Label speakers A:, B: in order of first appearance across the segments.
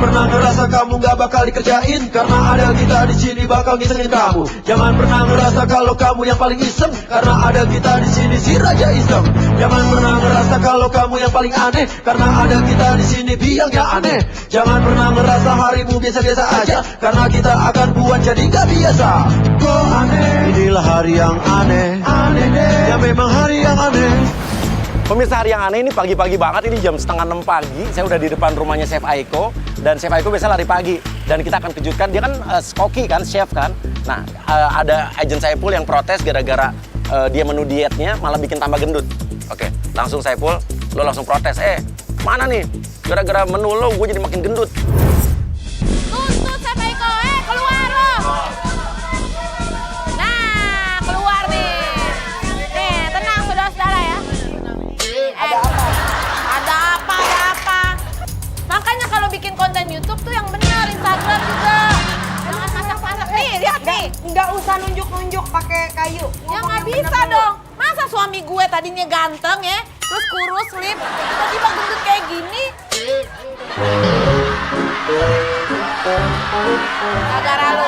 A: pernah ngerasa kamu gak bakal dikerjain, karena ada kita di sini bakal ngisengin kamu. Jangan pernah ngerasa kalau kamu yang paling iseng, karena ada kita di sini si Raja Iseng. Jangan pernah ngerasa kalau kamu yang paling aneh, karena ada kita di sini biangnya aneh. Jangan pernah ngerasa harimu biasa-biasa aja, karena kita akan buat jadi gak biasa. Kok aneh? Inilah hari yang aneh, aneh deh. Ya memang hari yang aneh.
B: Pemirsa, hari yang aneh ini pagi-pagi banget, ini jam 5:30 pagi. Saya udah di depan rumahnya Chef Aiko, dan Chef Aiko biasa lari pagi. Dan kita akan kejutkan, dia kan koki kan, chef kan. Nah, ada agent Saiful yang protes gara-gara dia menu dietnya malah bikin tambah gendut. Oke, langsung Saiful, lo langsung protes. Mana nih? Gara-gara menu lo, gue jadi makin gendut.
C: Tuntut Chef Aiko, keluar lo! Nah, keluar nih. Nih, tenang saudara-saudara ya. Ada apa? Makanya kalau bikin konten YouTube tuh yang benar, Instagram juga. Jangan masak-masak. Nih, lihat nih.
D: Nggak usah nunjuk-nunjuk pakai kayu.
C: Ya nggak bisa dong. Masa suami gue tadinya ganteng ya, terus kurus, slim, tiba-tiba gendut kayak gini. Gara-gara lo.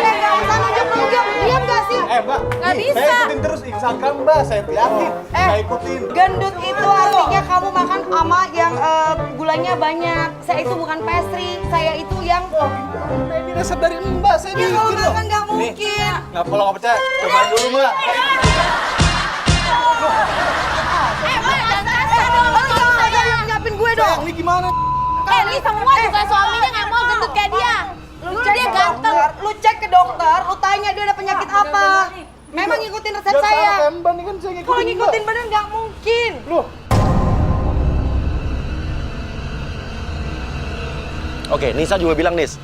D: Nggak usah nunjuk-nunjuk. Diam nggak sih?
E: Mbak,
C: Nggak bisa.
E: saya ikutin terus Instagram Mbak, saya yakin. Saya ikutin.
D: Gendut itu artinya kamu makan sama yang gulanya banyak. Saya itu bukan pastry, saya itu yang...
E: Nah, ini resep dari Mbak, saya
D: Ya
E: bikin
D: kalau
E: loh.
D: makan nggak mungkin.
E: Kalau nggak percaya, coba dulu Mbak.
C: Mbak, jangan kasar dong sama suami saya.
D: Nyiapin gue dong.
E: Sayang, ini gimana?
C: Ini semua juga suaminya nggak mau gendut kayak dia.
D: Lu
C: Lu
D: cek
C: dia
D: ke
C: ganteng.
D: dokter, lu cek ke dokter, lu tanya dia ada penyakit apa. Memang ngikutin resep
E: Jangan
D: saya.
E: salah Mbak, ini kan saya ngikutin
D: Kalau
E: Mbak.
D: ngikutin bener nggak mungkin.
E: Loh,
B: Oke, Nisa juga bilang, Nis,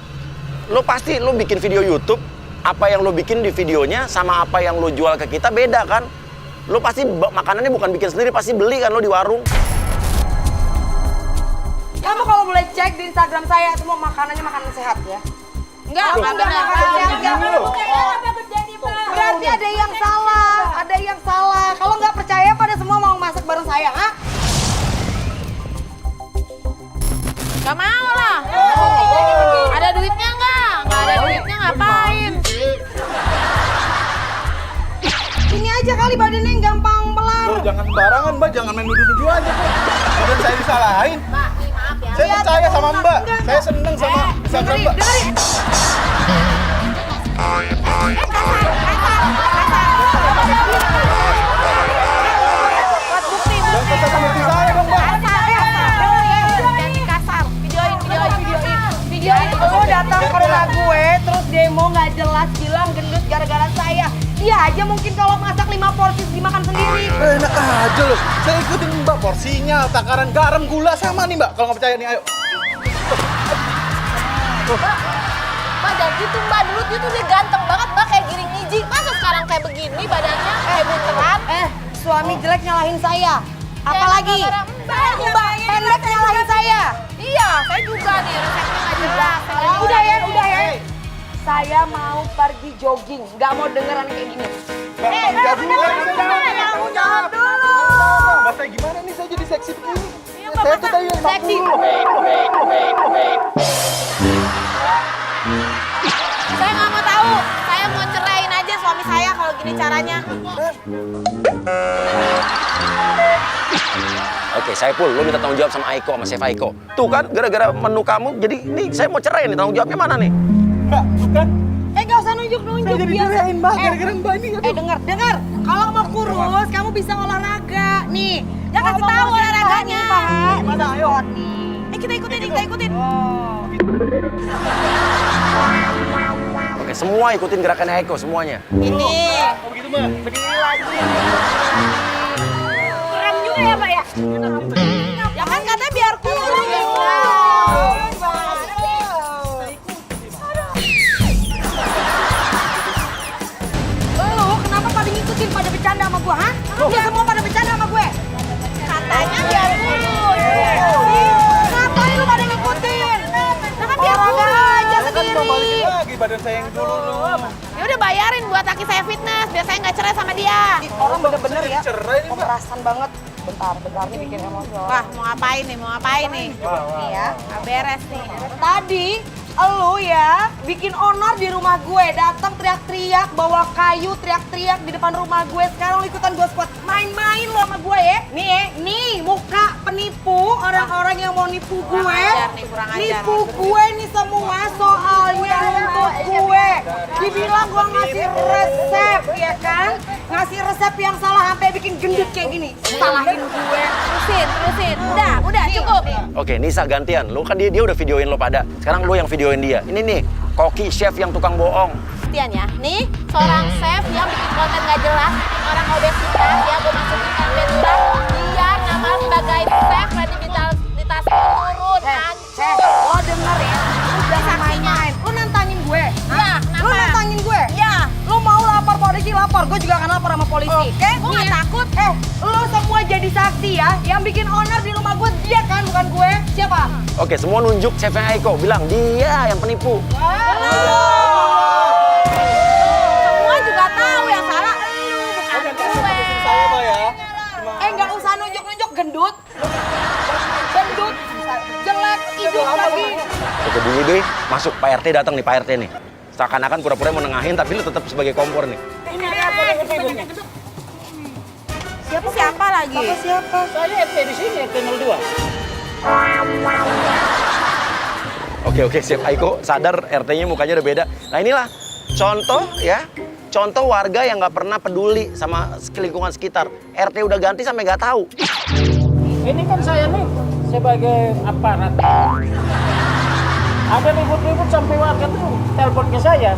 B: lo pasti lo bikin video YouTube, apa yang lo bikin di videonya sama apa yang lo jual ke kita beda kan? Lo pasti makanannya bukan bikin sendiri, pasti beli kan lo di warung.
D: Kamu kalau boleh cek di Instagram saya semua makanannya makanan sehat ya.
C: Enggak benar.
D: Berarti ada yang salah, ada yang salah. Kalau nggak percaya pada semua mau masak bareng saya, ha?
C: Gak mau lah. Ada duitnya nggak? Nggak ada duitnya ngapain?
D: Ini aja kali badannya yang gampang pelar.
E: loh, jangan sembarangan Mbak, jangan main nuduh-nuduh aja Mbak. Badan saya disalahin.
C: Mbak, maaf ya.
E: Saya percaya sama Mbak, saya seneng sama Instagram Mbak.
D: Dengerin.
C: Buat bukti.
E: Jangan kasar sama istri saya dong Mbak.
C: Jangan kasar. Videoin.
D: Lo datang ke rumah gue, terus demo nggak jelas bilang gendut gara-gara saya. Dia aja mungkin kalau masak 5 porsi dimakan sendiri.
E: Enak aja loh, saya ikutin Mbak porsinya, takaran garam, gula sama nih Mbak. Kalau nggak percaya nih, ayo.
C: Mbak, jangan gitu Mbak. Dulu dia tuh dia ganteng banget Mbak, kayak giring niji. Masa sekarang kayak begini badannya, kayak bunteran?
D: Suami jelek nyalahin saya. Apalagi Mbak pendek nyalahin saya.
C: Iya, saya juga nih, resepnya nggak jelas.
D: Udah ya. Saya mau pergi jogging, nggak mau dengeran kayak gini.
E: Mbak,
D: Kamu jawab dulu.
E: Mbak, saya gimana nih, saya jadi seksi begini?
C: Iya,
E: Saya tuh tadi yang
C: seksi. Saya nggak mau tahu. Saya mau ceraiin aja suami saya kalau gini caranya.
B: Oke, Saiful, lo minta tanggung jawab sama Aiko, sama Chef Aiko. Tuh kan, gara-gara menu kamu, jadi ini saya mau cerai nih, tanggung jawabnya mana nih?
E: Mbak, bukan.
D: Nggak usah nunjuk-nunjuk.
E: Saya jadi
D: biasa.
E: cerain Mbak, gara-gara Mbak ini.
D: Dengar. Kalau mau kurus, kamu bisa olahraga. Nih,
C: Ya, kasih
D: Kalau
C: tahu
D: mau
C: olahraganya.
D: sehat, Pak.
E: Gimana, ayo.
C: Kita ikutin.
B: Oke, semua ikutin gerakan Aiko, semuanya.
C: Ini.
E: Oh gitu Mbak, berdiri lagi.
C: Keren juga ya Pak ya? Ya kan katanya biar kurus.
D: Lu kenapa pada ngikutin, pada bercanda sama gua, ha? Lu semua pada bercanda sama gue.
C: Katanya biar kurus.
D: Ngapain lu pada ngikutin?
C: Nah kan biar kurus.
D: Aja
E: Kan
D: sendiri.
E: mau balikin lagi badan saya yang dulu.
C: Ya udah bayarin buat aki saya fitness, biar saya saya nggak cerai sama dia.
D: Orang bener-bener ya,
E: Cerai nih, Mbak.
D: pemerasan banget. Bentar nih bikin emosi.
C: Wah, mau ngapain nih? Mau ngapain nih? Nih ya, nggak beres nih.
D: Tadi elu ya bikin honor di rumah gue, datang teriak-teriak, bawa kayu, teriak-teriak di depan rumah gue. Sekarang lo ikutan gue squad, main-main lo sama gue ya. Nih muka penipu, orang-orang yang mau nipu gue.
C: ajar nih, kurang ajar.
D: Nipu gue nih semua soalnya untuk gue. Dibilang gue ngasih resep ya kan, ngasih resep yang salah sampai bikin gendut kayak gini. Salahin gue.
C: Terusin. Udah, cukup.
B: Oke, Nisa gantian. Lu kan dia udah videoin lo pada. Sekarang lu yang videoin dia. Ini nih, koki chef yang tukang bohong.
C: Perhatian ya, nih seorang chef yang bikin konten gak jelas, bikin orang obesitas ya, gue masukin campaign bang, biar nama sebagai chef kredibilitasnya turun, hancur.
D: Lo denger ya, lu jangan main-main. Lu nantangin gue.
C: Ya,
D: Lu
C: kenapa?
D: nantangin gue.
C: Ya,
D: Lu mau lapor polisi, lapor. Gue juga akan lapor sama polisi.
C: Oke, gue
D: Nih
C: nggak
D: ya.
C: takut.
D: Lu semua jadi saksi ya. Yang bikin honor di rumah gue dia kan, bukan gue. Siapa?
B: Oke, semua nunjuk chefnya Aiko. Bilang, dia yang penipu.
C: semua juga tahu yang salah lu, bukan gue.
E: Saya, Mbak ya.
D: Nggak usah nunjuk-nunjuk gendut. Gendut. Jelek, hidup lagi.
B: Oke, Bu Ibe, masuk. Pak RT datang nih, Pak RT nih. Seakan-akan pura-pura mau nengahin, tapi lu tetap sebagai kompor nih.
C: Siapa lagi?
D: Siapa?
F: Saya RT di sini, RT 02.
B: Oke, Chef Aiko sadar RT-nya mukanya udah beda. Nah inilah contoh ya, contoh warga yang nggak pernah peduli sama lingkungan sekitar. RT udah ganti sampai nggak tahu.
F: Ini kan saya nih sebagai aparat. Ada ribut-ribut sampai warga tuh telepon ke saya.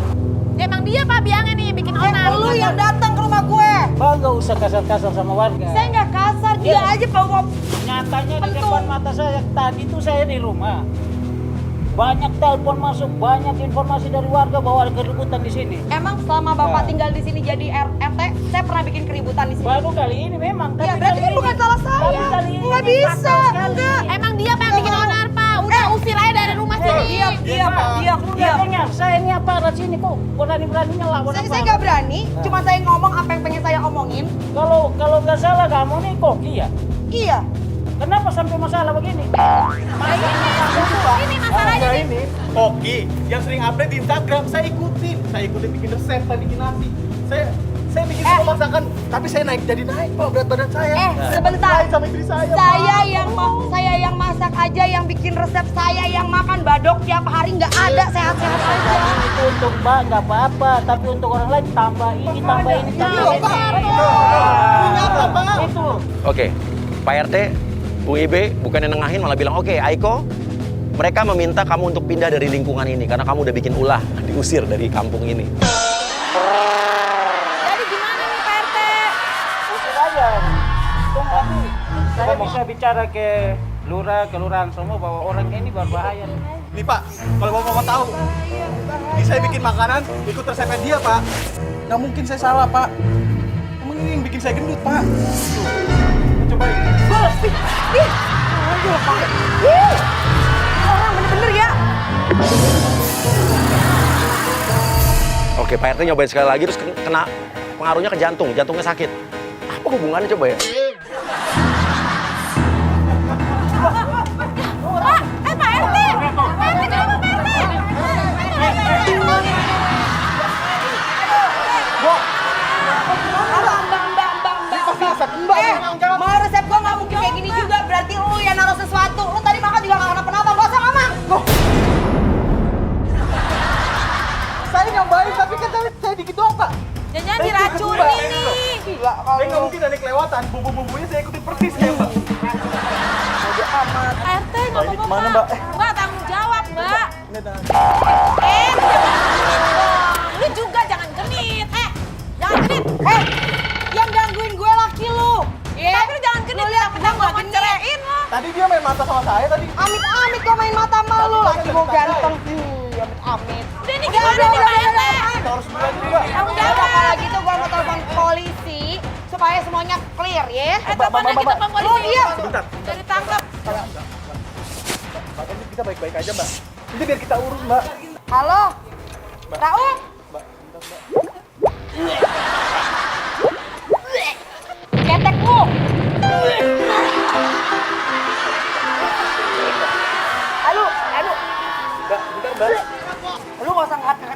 C: Ya, emang dia Pak Biangnya nih bikin onar.
D: Lu yang datang ke rumah gue.
F: Bang, nggak usah kasar-kasar sama warga.
D: Saya nggak kasar, dia aja bawa.
F: Nyatanya di
D: Pentung.
F: depan mata saya, tadi tuh saya di rumah. Banyak telepon masuk, banyak informasi dari warga bahwa ada keributan di sini.
D: Emang selama Bapak tinggal di sini jadi RT, saya pernah bikin keributan di sini.
F: Baru kali ini memang.
D: Ya,
F: tapi
D: berarti
F: kali
D: kan bukan
F: ini-
D: salah saya.
F: tapi kali ini
D: Nggak bisa.
F: fatal sekali.
D: Enggak.
C: Emang dia pengen bikin onar Pak. Udah usir aja dari rumah sini.
D: Diam, diam.
F: Dia dengar, saya ini aparat sini kok berani-beraninya lawan
D: Saya
F: aparat.
D: nggak berani, cuma saya ngomong apa yang pengen saya omongin.
F: Kalau nggak salah kamu nih koki ya.
D: Iya.
F: Kenapa sampai masalah begini?
C: Ini masalahnya
E: Saya
C: nih.
E: ini koki yang sering update di Instagram. Saya ikutin bikin resep, saya bikin nasi. Saya bikin semua masakan, tapi saya naik Pak berat badan saya.
D: Sebentar.
E: Sama istri saya.
D: Saya yang masak aja, yang bikin resep, saya yang makan badok tiap hari nggak ada, sehat-sehat aja.
F: Itu untuk Mbak nggak apa-apa, tapi untuk orang lain tambah ini, tambah ini, tambah
E: Iya,
F: ini.
E: Pak. Punya apa, Pak?
F: Itu.
B: Oke, Pak RT, Bu Ibe bukannya nengahin malah bilang, oke Aiko, mereka meminta kamu untuk pindah dari lingkungan ini karena kamu udah bikin ulah, diusir dari kampung ini.
C: Jadi gimana nih Pak RT?
F: Usir aja. Tunggu nanti. Saya bisa bicara ke lurah, kelurahan semua bahwa orang ini berbahaya.
E: Nih Pak, kalau Bapak tahu, ini saya bikin makanan, ikut resepnya dia Pak. Nggak mungkin saya salah Pak. Emang ini yang bikin saya gendut Pak. Tuh, cobain.
D: Orang bener-bener ya.
B: Oke, Pak RT nyobain sekali lagi terus kena pengaruhnya ke jantung, jantungnya sakit. Apa hubungannya coba ya?
C: Pak RT! Pak RT kenapa Pak RT?
D: Mbak, mau resep gua nggak mungkin kayak gini juga. Berarti lu yang naruh sesuatu. Lu tadi makan juga nggak kenapa-napa. Gak usah ngomong.
E: Saya nyobain, tapi kan saya dikit doang Pak.
C: Jangan diracunin nih.
D: Gila
E: Saya nggak mungkin ada kelewatan, bumbu-bumbunya saya ikutin persis ya Mbak.
C: Pak RT nggak apa-apa
E: Mana,
C: Pak.
E: Mbak?
C: Mbak tanggung jawab Mbak.
E: Ini ada.
C: Jangan genit dong. Lu juga jangan genit. Jangan genit.
D: Yang gangguin gue laki lu.
C: Tapi lu jangan genit.
D: Lu lihat
C: Udah
D: gua
C: mau ceraiin lo.
E: Tadi dia main mata sama saya tadi.
D: Amit-amit kok main mata sama lu. Laki gue ganteng. Amit-amit.
C: Udah ini gimana nih Pak RT?
E: Kita harus bilang juga.
C: Tanggung
D: Udah
C: jawab.
D: kalau gitu gue mau telepon polisi supaya semuanya clear ya.
C: Teleponnya kita telepon polisi.
D: Lu diam.
E: Sebentar.
C: Udah ditangkap.
E: Mbak, ini kita baik-baik aja Mbak. Ini biar kita urus Mbak.
D: Halo. Rauf.
E: Mbak, bentar, Mbak.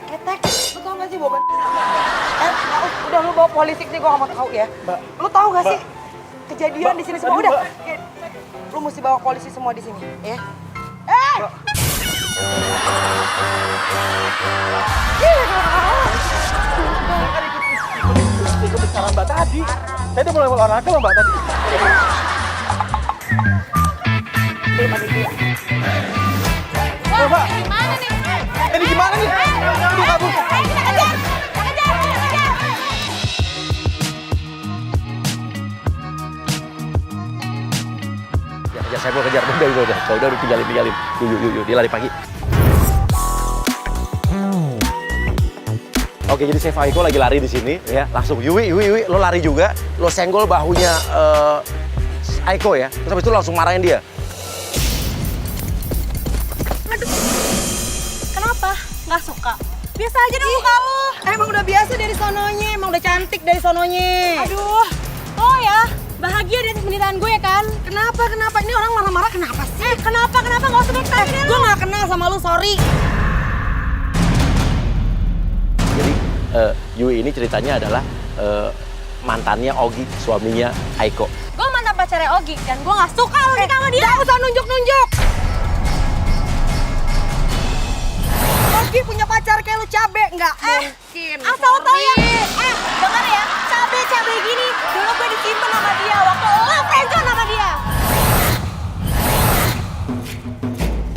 D: ketek. Lu tau gak sih bawa udah lu bawa polisi sih, gue gak mau tahu ya.
E: Mbak.
D: Lu tahu gak sih kejadian
E: Mbak.
D: di sini semua?
E: Aduh,
D: Udah.
E: Mbak.
D: Lu mesti bawa polisi semua di sini, ya.
E: Saya kan ikut saran Mbak tadi. Saya udah mulai olahraga loh Mbak tadi.
C: Wah,
E: Mbak.
C: gimana nih?
E: Ini gimana nih? Aduh, kabur.
C: Ayo kita kejar! Kita kejar! Kita kejar!
B: Ya, saya mau kejar. Udah tinggalin. Yuk, dia lari pagi. Oke, jadi Chef Aiko lagi lari di sini, ya. Langsung, Yui, lo lari juga. Lo senggol bahunya Aiko ya. Terus habis itu langsung marahin dia.
D: Kenapa? Nggak suka? Biasa aja dong muka lu. Emang udah biasa dari sononya, emang udah cantik dari sononya.
C: Aduh, oh ya, bahagia di atas penderitaan gue kan?
D: Kenapa? Ini orang marah-marah kenapa sih?
C: Kenapa? Nggak usah baik-baik deh
D: Gue nggak kenal sama lu, sorry.
B: Jadi Yui ini ceritanya adalah mantannya Ogi, suaminya Aiko.
C: Gue mantan pacarnya Ogi dan gue nggak suka lu nikah sama dia.
D: Nggak usah nunjuk-nunjuk. Ogi punya pacar kayak lu cabe, nggak mungkin.
C: Asal lo tau ya, denger ya, cabe gini, dulu gue disimpan sama dia, waktu lo friendzone sama dia.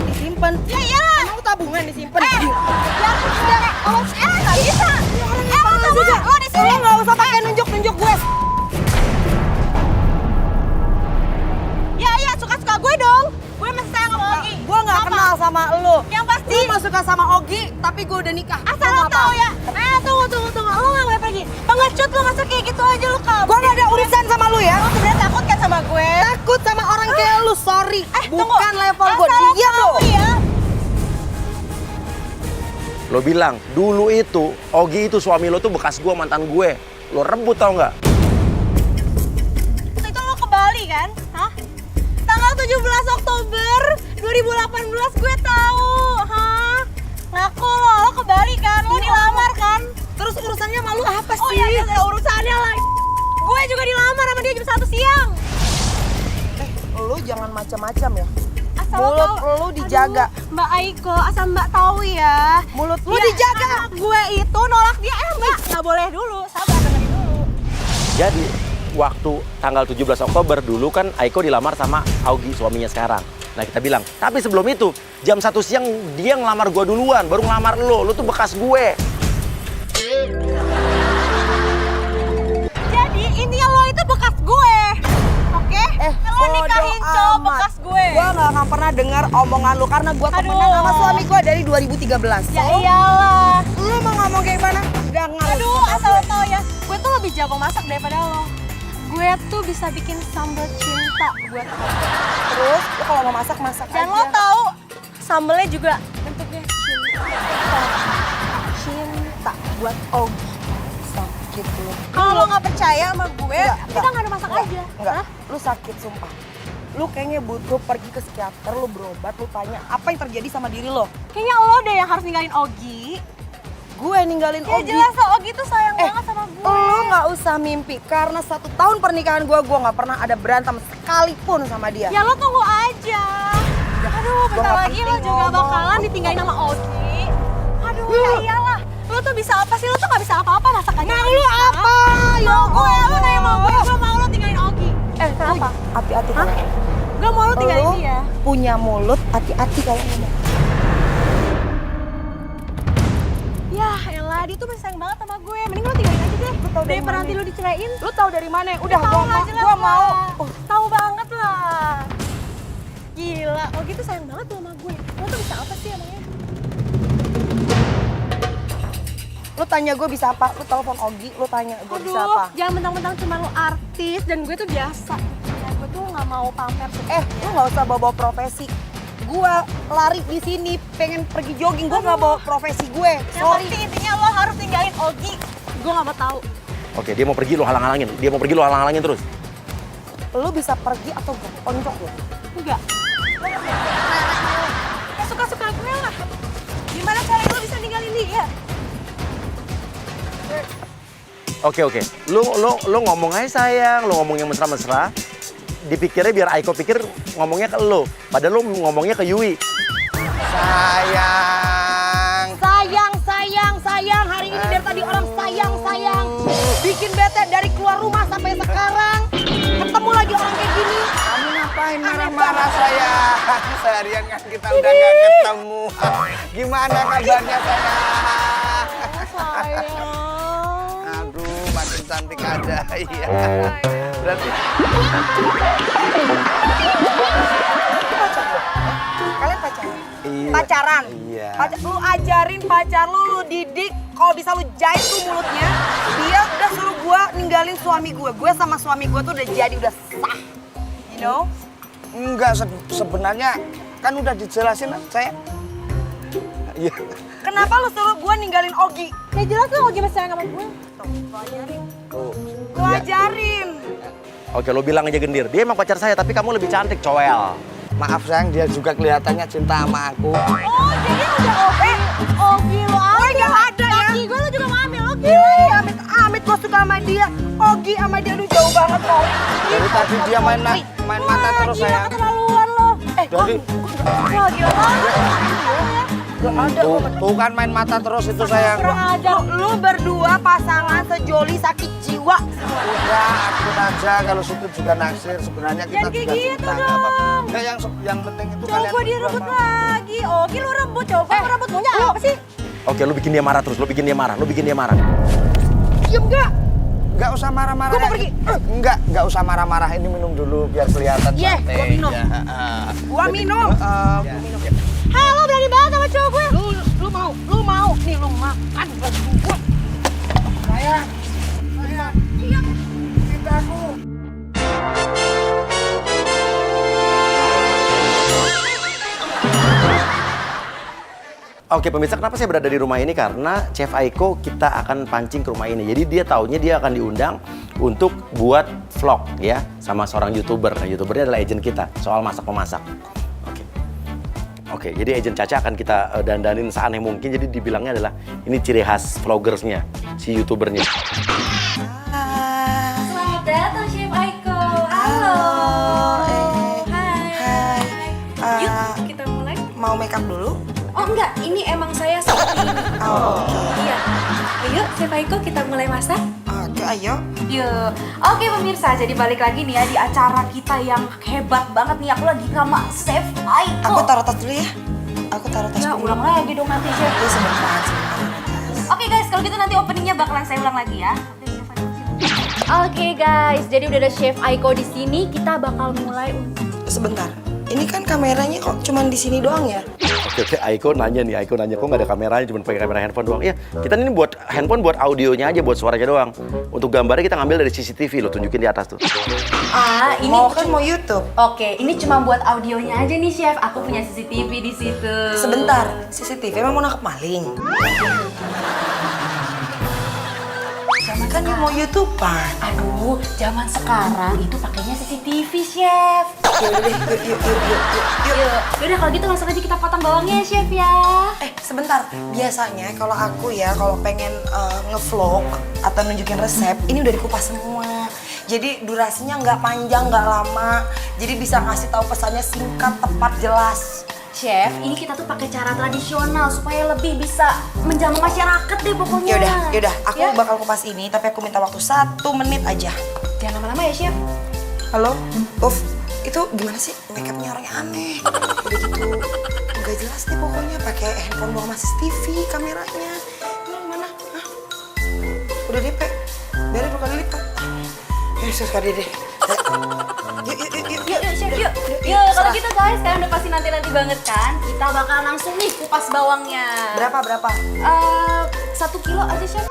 D: Disimpan.
C: Ya iyalah.
D: Emang lu tabungan disimpan?
C: Ya udah, lo nggak bisa. Lo di sini.
D: Lo nggak usah pakai nunjuk-nunjuk gue.
C: Ya, suka-suka gue dong. Gue masih sayang sama Ogi.
D: Gue nggak
C: Apa?
D: kenal sama lu.
C: Yang pasti.
D: Lu mah suka sama Ogi, tapi gue udah nikah.
C: Asal lo tau ya. Tunggu. Lo nggak boleh pergi. Pengecut lo masa kayak gitu aja lo kabur.
D: Gue nggak ada urusan sama lu ya.
C: Lo sebenarnya takut kan sama gue?
D: Takut sama orang kayak lu, sorry.
C: Tunggu.
D: Bukan level gue.
C: Asal lo
D: Diam
C: tahu
D: lu.
C: ya.
B: Lo bilang, dulu itu Ogi itu suami lo tuh bekas gue, mantan gue. Lo rebut tau nggak?
C: Itu lo ke Bali kan? Hah? Tanggal 17 Oktober 2018 gue tahu. Hah? Ngaku lo ke Bali kan? Lo dilamar kan?
D: Terus urusannya malu apa sih?
C: Oh iya, ada urusannya lah. Gue juga dilamar sama dia jam 1 siang.
D: Lu jangan macam-macam ya.
C: Asal
D: Mulut
C: lo tahu.
D: lu dijaga.
C: Aduh, Mbak Aiko, asal Mbak tahu ya.
D: Mulut lu
C: Dia
D: dijaga.
C: anak gue itu nolak dia. Mbak, nggak boleh dulu. Sabar, dengerin dulu.
B: Jadi waktu tanggal 17 Oktober dulu kan Aiko dilamar sama Augi, suaminya sekarang. Nah kita bilang, tapi sebelum itu jam 1 siang dia ngelamar gue duluan, baru ngelamar lo tuh bekas gue.
C: Jadi intinya lo itu bekas gue. Oke? Lo nikahin cowok bekas gue.
D: Gue gak akan pernah dengar omongan lu karena gue temenan sama suami gue dari 2013.
C: Ya iyalah.
D: Lu mau ngomong kayak gimana? Gak ngaruh.
C: Aduh, asal lo tau ya, gue tuh lebih jago masak daripada lo. Gue tuh bisa bikin sambal cinta buat lo.
D: Terus lu kalau mau masak
C: Dan
D: aja.
C: lo tahu sambelnya juga bentuknya cinta.
D: Cinta buat Ogi. Sakit lu.
C: Kalau lo nggak percaya sama gue, kita nggak ada masak aja.
D: Enggak,
C: Hah?
D: lu sakit sumpah. Lu kayaknya butuh pergi ke psikiater, lu berobat, lu tanya apa yang terjadi sama diri lo.
C: Kayaknya lo deh yang harus ninggalin Ogi.
D: Gue ninggalin
C: Ya
D: Ogi.
C: jelas lo, Ogi tuh sayang banget sama gue.
D: Lu nggak usah mimpi karena 1 tahun pernikahan gue nggak pernah ada berantem sekalipun sama dia.
C: Ya lo tunggu aja. Aduh, bentar
D: nggak
C: lagi lo
D: penting
C: juga
D: ngomong.
C: bakalan ditinggalin sama Ogi. Aduh, ya iyalah. Lo tuh bisa apa sih? Lo tuh nggak bisa apa-apa, masak aja.
D: Mau
C: nggak
D: lu
C: bisa.
D: apa? Ya
C: Mau gue, lo
D: Allah.
C: nanya mau gue mau lo tinggalin Ogi. Kenapa?
D: Hati-hati
C: Hah?
D: kalau
C: Gue mau lo tinggalin
D: lu
C: dia.
D: punya mulut, hati-hati kalau ngomong.
C: Ya elah, dia tuh masih sayang banget sama gue. Mending lo tinggalin aja deh.
D: Lu tahu dari
C: Daripada
D: mana?
C: nanti lo diceraiin.
D: Lu tahu dari mana? Udah,
C: Tahu lah, jelas
D: gua mau.
C: lah. Tahu banget lah. Gila, Ogi tuh sayang banget tuh sama gue. Lo tuh bisa apa sih emangnya?
D: Lu tanya gue bisa apa? Lu telepon Ogi, lu tanya gue bisa apa?
C: Jangan mentang-mentang cuma lo artis dan gue tuh biasa. Ya, gue tuh nggak mau pamer.
D: Lu nggak usah bawa bawa profesi. Gue lari di sini pengen pergi jogging, gue nggak bawa profesi gue.
C: Yang
D: Sorry.
C: pasti intinya lo harus tinggalin Ogi. Gue nggak mau tahu.
B: Oke, dia mau pergi lo halang-halangin. Dia mau pergi lo halang-halangin terus.
D: Lu bisa pergi atau gue onjok lu.
C: Enggak. Ya suka-suka gue lah. Gimana cara lo bisa ninggalin dia?
B: Oke. Lu ngomong aja sayang, lu ngomong yang mesra-mesra. Dipikirnya biar Aiko pikir ngomongnya ke lu. Padahal lu ngomongnya ke Yui.
G: Sayang.
D: Sayang. Hari ini dari tadi orang sayang. Bikin bete dari keluar rumah sampai sekarang. Ketemu lagi orang kayak gini.
G: Kamu ngapain marah-marah sayang? Seharian kan kita udah gak ketemu. Gimana kabarnya sayang?
D: Sayang.
G: Aduh, makin cantik aja. Iya. Berarti
D: Kalian pacaran?
G: Iya.
D: Pacaran?
G: Iya.
D: Lu ajarin pacar lu didik. Kalau bisa lu jahit tuh mulutnya. Dia udah suruh gua ninggalin suami gue. Gue sama suami gue tuh udah jadi, udah sah. You know?
G: enggak sebenarnya kan udah dijelasin saya. Iya.
D: Kenapa lu suruh gue ninggalin Ogi? Ya jelas lu Ogi masih sayang sama gue. Lu ajarin.
B: Oke, lo bilang aja Gendir. Dia emang pacar saya, tapi kamu lebih cantik, cowel.
G: Maaf sayang, dia juga kelihatannya cinta sama aku.
D: Oh, jadi udah Ogi. Ogi lo ambil. Gue gak ada ya. Ogi gue lu juga mau ambil. Ogi. Amit gue suka sama dia. Ogi sama dia lu jauh banget loh.
G: Dari tadi dia main mata terus sayang.
D: Gila keterlaluan lo.
G: Jadi
D: Gila banget. Gak ada.
G: Tuh kan main mata terus itu sayang.
D: Kurang ajar. Lu berdua pasangan sejoli sakit jiwa.
G: Udah, akun aja kalau situ juga naksir. Sebenarnya kita
D: Jangan kayak
G: juga
D: gitu
G: cinta.
D: dong.
G: Enggak, yang penting itu
D: Coba
G: kalian
D: direbut
G: berdua,
D: lagi. Ogi lu rebut. Coba rebut maunya apa sih?
B: Oke, lu bikin dia marah terus. Lu bikin dia marah.
D: Diem gak?
G: Enggak usah marah-marah.
D: Gua mau pergi.
G: Enggak usah marah-marah. Ini minum dulu biar kelihatan
D: Iya,
G: santai.
D: gua minum.
G: Ya,
D: Gua minum.
G: Ya.
D: Halo, berani banget sama cowok gue. Lu mau. Nih lu makan baju gue. Saya. Iya. Cintaku.
B: Oke pemirsa, kenapa saya berada di rumah ini? Karena Chef Aiko kita akan pancing ke rumah ini. Jadi dia taunya dia akan diundang untuk buat vlog ya sama seorang YouTuber. Nah, YouTubernya adalah agent kita soal masak-memasak. Oke, jadi agent Caca akan kita dandanin seaneh mungkin. Jadi dibilangnya adalah ini ciri khas vlogersnya, si YouTubernya.
C: Selamat datang Chef Aiko. Halo. Hai. Yuk kita mulai.
D: Mau make up dulu?
C: Oh enggak, ini emang saya seperti ini.
D: Oh,
C: Iya. Ayo Chef Aiko kita mulai masak.
D: oke, ayo.
C: Yuk. Oke pemirsa, jadi balik lagi nih ya di acara kita yang hebat banget nih. Aku lagi sama Chef Aiko.
D: Aku taruh tas dulu ya. Aku taruh tas
C: Ya
D: dulu.
C: ulang lagi dong nanti Chef.
D: Ya sebentar.
C: Oke guys, kalau gitu nanti openingnya bakalan saya ulang lagi ya. Oke guys, jadi udah ada Chef Aiko di sini. Kita bakal mulai untuk
D: Sebentar. Ini kan kameranya kok cuman di sini doang ya?
B: Oke, Aiko nanya kok nggak ada kameranya, cuma pakai kamera handphone doang. Iya, kita ini buat handphone buat audionya aja, buat suaranya doang. Untuk gambarnya kita ngambil dari CCTV, lo tunjukin di atas tuh.
C: ini
D: Mau YouTube.
C: Oke, ini cuma buat audionya aja nih Chef. Aku punya CCTV di situ.
D: Sebentar, CCTV emang mau nangkep maling? Kan yang mau YouTuber.
C: Aduh, zaman sekarang itu pakainya CCTV Chef.
D: Yaudah deh, yuk.
C: Yaudah kalau gitu langsung aja kita potong bawangnya ya Chef ya.
D: Sebentar. Biasanya kalau aku ya, kalau pengen ngevlog atau nunjukin resep, ini udah dikupas semua. Jadi durasinya nggak panjang, nggak lama. Jadi bisa ngasih tahu pesannya singkat, tepat, jelas.
C: Chef, ini kita tuh pakai cara tradisional supaya lebih bisa menjamu masyarakat deh pokoknya.
D: Yaudah, aku
C: Ya?
D: bakal kupas ini, tapi aku minta waktu 1 menit aja.
C: Jangan lama-lama ya Chef.
D: Halo, itu gimana sih? Makeupnya orangnya aneh. Udah gitu, nggak jelas deh pokoknya. Pakai handphone doang masih TV kameranya. Ini mana? Hah? Udah deh, Pe. Biarin lu kali lipat. Ya, sekali deh.
C: Yuk Chef, yuk. Yuk, kalau gitu guys, kalian udah pasti nanti banget kan? Kita bakal langsung nih kupas bawangnya.
D: Berapa?
C: 1 kilo aja Chef.